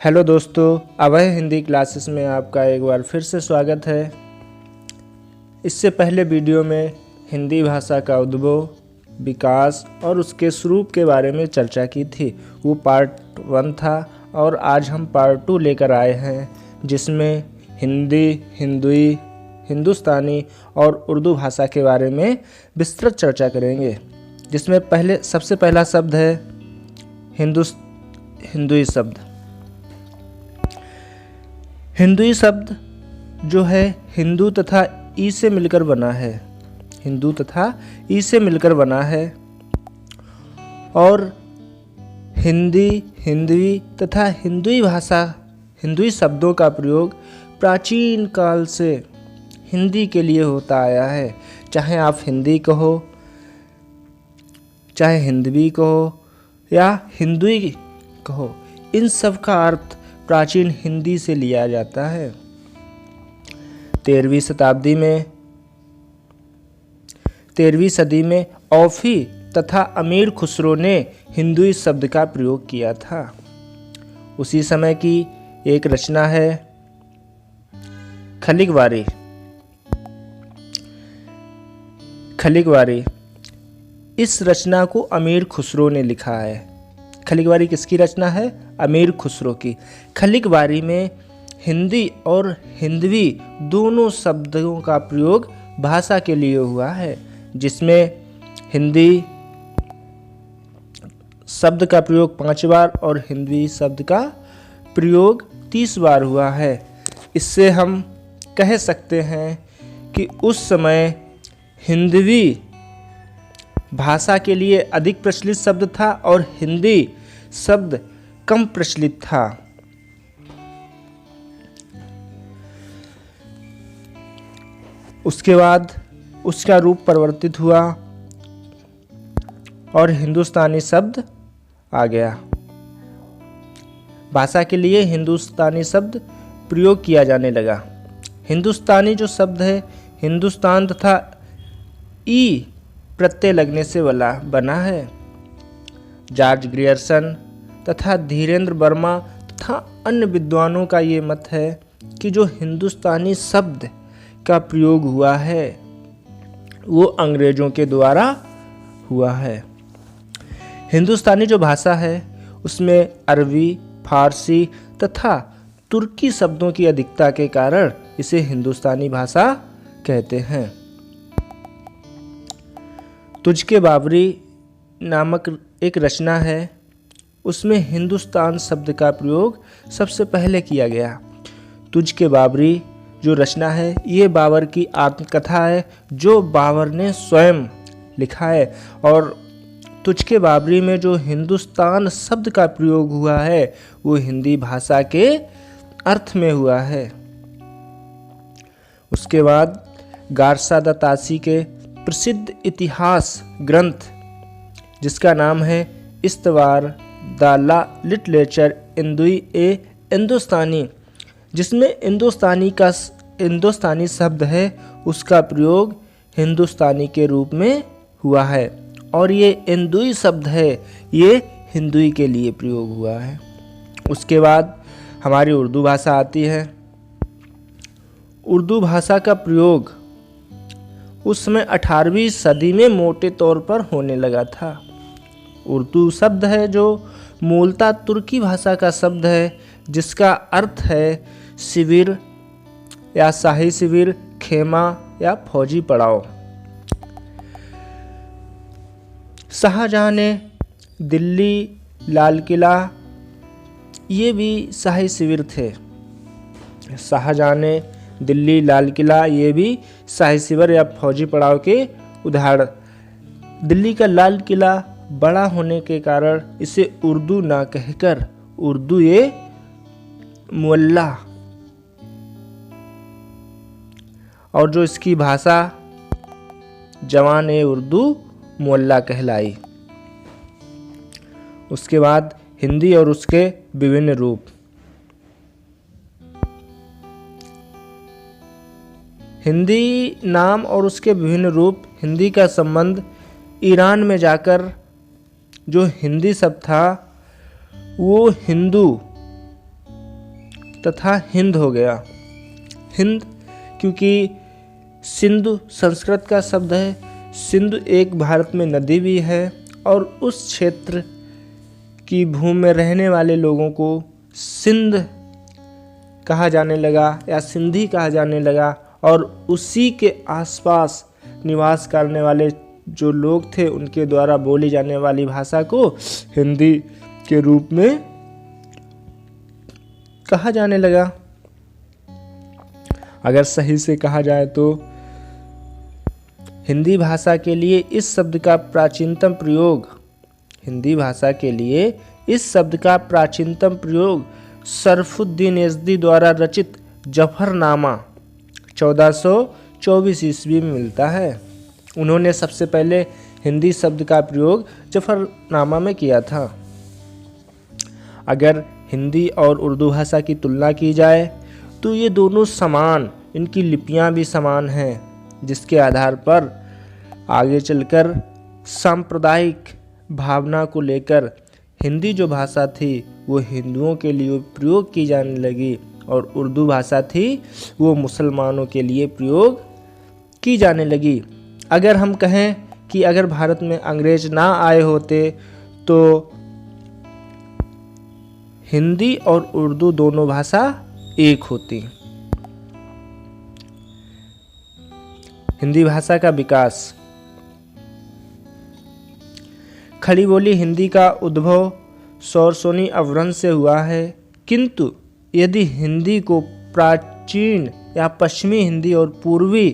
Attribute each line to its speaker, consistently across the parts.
Speaker 1: Hello दोस्तों, अभय Hindi classes में आपका एक बार फिर से स्वागत है। इससे पहले वीडियो में हिंदी भाषा का उद्भव, विकास और उसके स्वरूप के बारे में चर्चा की थी। वो पार्ट 1 था और आज हम पार्ट 2 लेकर आए हैं, जिसमें हिंदी, हिंदुई, हिंदुस्तानी और उर्दू भाषा के बारे में विस्तृत चर्चा करेंगे। जिसमें सबसे पहला शब्द है हिंदुई शब्द। हिंदुई शब्द जो है हिंदू तथा ई से मिलकर बना है। हिंदू तथा ई से मिलकर बना है और हिंदी, हिंदुई तथा हिंदुई शब्दों का प्रयोग प्राचीन काल से हिंदी के लिए होता आया है। चाहे आप हिंदी कहो, चाहे हिंदवी कहो या हिंदुई कहो, इन सब का अर्थ प्राचीन हिंदी से लिया जाता है। 13वीं सदी में औफी तथा अमीर खुसरो ने हिंदुई शब्द का प्रयोग किया था। उसी समय की एक रचना है खलिगवारी। इस रचना को अमीर खुसरो ने लिखा है। खलिगवारी किसकी रचना है? अमीर खुसरो की। खलिगवारी में हिंदी और हिंदवी दोनों शब्दों का प्रयोग भाषा के लिए हुआ है, जिसमें हिंदी शब्द का प्रयोग 5 बार और हिंदवी शब्द का प्रयोग 30 बार हुआ है। इससे हम कह सकते हैं कि उस समय हिंदवी भाषा के लिए अधिक प्रचलित शब्द था और हिंदी शब्द कम प्रचलित था। उसके बाद उसका रूप परिवर्तित हुआ और हिंदुस्तानी शब्द आ गया। भाषा के लिए हिंदुस्तानी शब्द प्रयोग किया जाने लगा। हिंदुस्तानी जो शब्द है, हिंदुस्तान तथा ई प्रत्यय लगने से बना है। जॉर्ज ग्रियर्सन तथा धीरेन्द्र वर्मा तथा अन्य विद्वानों का ये मत है कि जो हिंदुस्तानी शब्द का प्रयोग हुआ है वो अंग्रेजों के द्वारा हुआ है। हिंदुस्तानी जो भाषा है उसमें अरबी, फारसी तथा तुर्की शब्दों की अधिकता के कारण इसे हिंदुस्तानी भाषा कहते हैं। तुझके बाबरी नामक एक रचना है, उसमें हिंदुस्तान शब्द का प्रयोग सबसे पहले किया गया। तुझके बाबरी जो रचना है ये बाबर की आत्मकथा है, जो बाबर ने स्वयं लिखा है। और तुझके बाबरी में जो हिंदुस्तान शब्द का प्रयोग हुआ है वो हिंदी भाषा के अर्थ में हुआ है। उसके बाद गारसा द तासी के प्रसिद्ध इतिहास ग्रंथ, जिसका नाम है इस्तवार द लिटरेचर हिंदुस्तानी, जिसमें हिंदुस्तानी शब्द है उसका प्रयोग हिंदुस्तानी के रूप में हुआ है। और ये हिंदुई शब्द है, ये हिंदुई के लिए प्रयोग हुआ है। उसके बाद हमारी उर्दू भाषा आती है। उर्दू भाषा का प्रयोग उस समय 18वीं सदी में मोटे तौर पर होने लगा था। उर्दू शब्द है जो मूलतः तुर्की भाषा का शब्द है, जिसका अर्थ है शिविर या शाही शिविर, खेमा या फौजी पड़ाव। शाहजहां ने दिल्ली, लाल किला ये भी शाही शिविर थे। शाहजहां ने दिल्ली, लाल किला ये भी शाही शिविर या फौजी पड़ाव के उदाहरण। दिल्ली का लाल किला बड़ा होने के कारण इसे उर्दू ना कहकर उर्दू ये मुअल्ला, और जो इसकी भाषा जवान ए उर्दू मुअल्ला कहलाई। उसके बाद हिंदी और उसके विभिन्न रूप। हिंदी नाम और उसके विभिन्न रूप। हिंदी का संबंध ईरान में जाकर जो हिंदी शब्द था वो हिंदू तथा हिंद हो गया। हिंद क्योंकि सिंधु संस्कृत का शब्द है, सिंधु एक भारत में नदी भी है और उस क्षेत्र की भूमि में रहने वाले लोगों को सिंध कहा जाने लगा या सिंधी कहा जाने लगा, और उसी के आसपास निवास करने वाले जो लोग थे उनके द्वारा बोली जाने वाली भाषा को हिंदी के रूप में कहा जाने लगा। अगर सही से कहा जाए तो हिंदी भाषा के लिए इस शब्द का प्राचीनतम प्रयोग, हिंदी भाषा के लिए इस शब्द का प्राचीनतम प्रयोग शरफुद्दीन यज़दी द्वारा रचित जफरनामा 1424 ईस्वी में मिलता है। उन्होंने सबसे पहले हिंदी शब्द का प्रयोग जफरनामा में किया था। अगर हिंदी और उर्दू भाषा की तुलना की जाए तो ये दोनों समान, इनकी लिपियां भी समान हैं, जिसके आधार पर आगे चलकर सांप्रदायिक भावना को लेकर हिंदी जो भाषा थी वो हिंदुओं के लिए प्रयोग की जाने लगी और उर्दू भाषा थी वो मुसलमानों के लिए प्रयोग की जाने लगी। अगर हम कहें कि अगर भारत में अंग्रेज ना आए होते तो हिंदी और उर्दू दोनों भाषा एक होती। हिंदी भाषा का विकास। खड़ी बोली हिंदी का उद्भव सौरसोनी अवरंश से हुआ है, किंतु यदि हिंदी को प्राचीन या पश्चिमी हिंदी और पूर्वी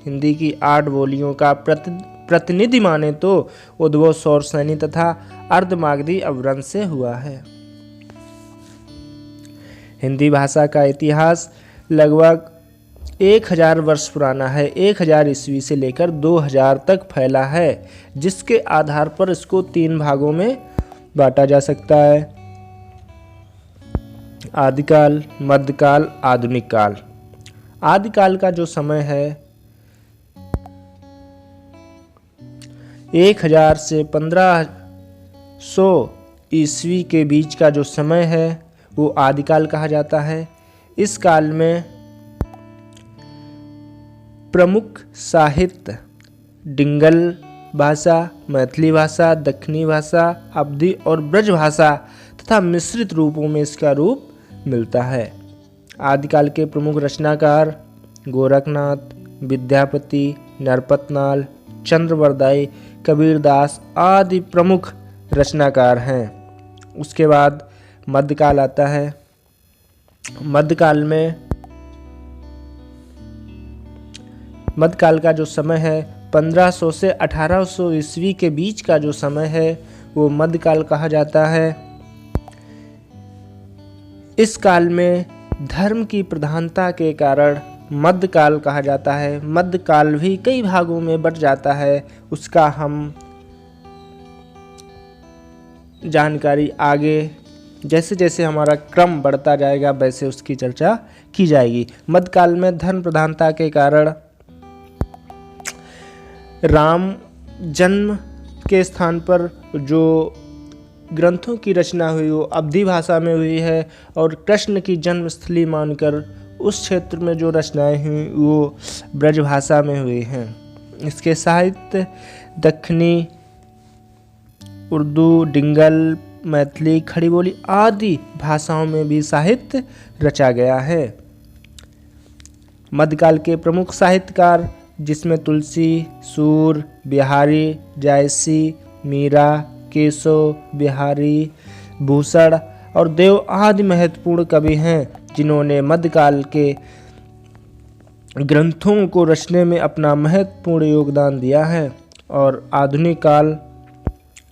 Speaker 1: हिंदी की 8 बोलियों का प्रतिनिधि माने तो उद्भव सौरसेनी तथा अर्धमागधी अवरंश से हुआ है। हिंदी भाषा का इतिहास लगभग 1000 वर्ष पुराना है। 1000 ईस्वी से लेकर 2000 तक फैला है, जिसके आधार पर इसको 3 भागों में बांटा जा सकता है: आदिकाल, मध्यकाल, आधुनिक काल। आदिकाल का जो समय है 1000 से 1500 ईस्वी के बीच का जो समय है वो आदिकाल कहा जाता है। इस काल में प्रमुख साहित्य डिंगल भाषा, मैथिली भाषा, दक्षिणी भाषा, अवधी और ब्रज भाषा तथा मिश्रित रूपों में इसका रूप मिलता है। आदिकाल के प्रमुख रचनाकार गोरखनाथ, विद्यापति, नरपतनाल, चंद्रवरदाई, कबीरदास आदि प्रमुख रचनाकार हैं। उसके बाद मध्यकाल आता है। मध्यकाल का जो समय है 1500 से 1800 ईस्वी के बीच का जो समय है वो मध्यकाल कहा जाता है। इस काल में धर्म की प्रधानता के कारण मध्यकाल कहा जाता है। मध्यकाल भी कई भागों में बंट जाता है, उसका हम जानकारी आगे जैसे जैसे हमारा क्रम बढ़ता जाएगा वैसे उसकी चर्चा की जाएगी। मध्यकाल में धर्म प्रधानता के कारण राम जन्म के स्थान पर जो ग्रंथों की रचना हुई वो अवधी भाषा में हुई है और कृष्ण की जन्मस्थली मानकर उस क्षेत्र में जो रचनाएं हुई वो ब्रज भाषा में हुई हैं। इसके साहित्य दक्षिणी उर्दू, डिंगल, मैथिली, खड़ी बोली आदि भाषाओं में भी साहित्य रचा गया है। मध्यकाल के प्रमुख साहित्यकार जिसमें तुलसी, सूर, बिहारी, जायसी, मीरा, केशव, बिहारी, भूषण और देव आदि महत्वपूर्ण कवि हैं, जिन्होंने मध्यकाल के ग्रंथों को रचने में अपना महत्वपूर्ण योगदान दिया है। और आधुनिक काल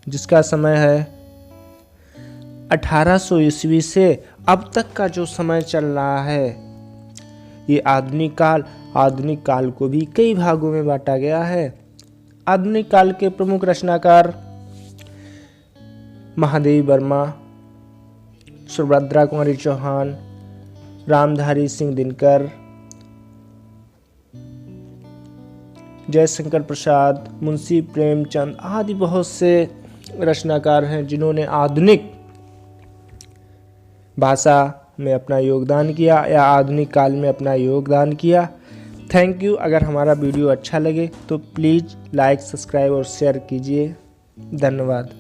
Speaker 1: जिसका समय है 1800 ईस्वी से अब तक का जो समय चल रहा है ये आधुनिक काल को भी कई भागों में बांटा गया है। आधुनिक काल के प्रमुख रचनाकार महादेवी वर्मा, सुभद्रा कुमारी चौहान, रामधारी सिंह दिनकर, जयशंकर प्रसाद, मुंशी प्रेमचंद आदि बहुत से रचनाकार हैं जिन्होंने आधुनिक भाषा में अपना योगदान किया या आधुनिक काल में अपना योगदान किया। Thank you. अगर हमारा वीडियो अच्छा लगे तो प्लीज़ लाइक, सब्सक्राइब और शेयर कीजिए। धन्यवाद।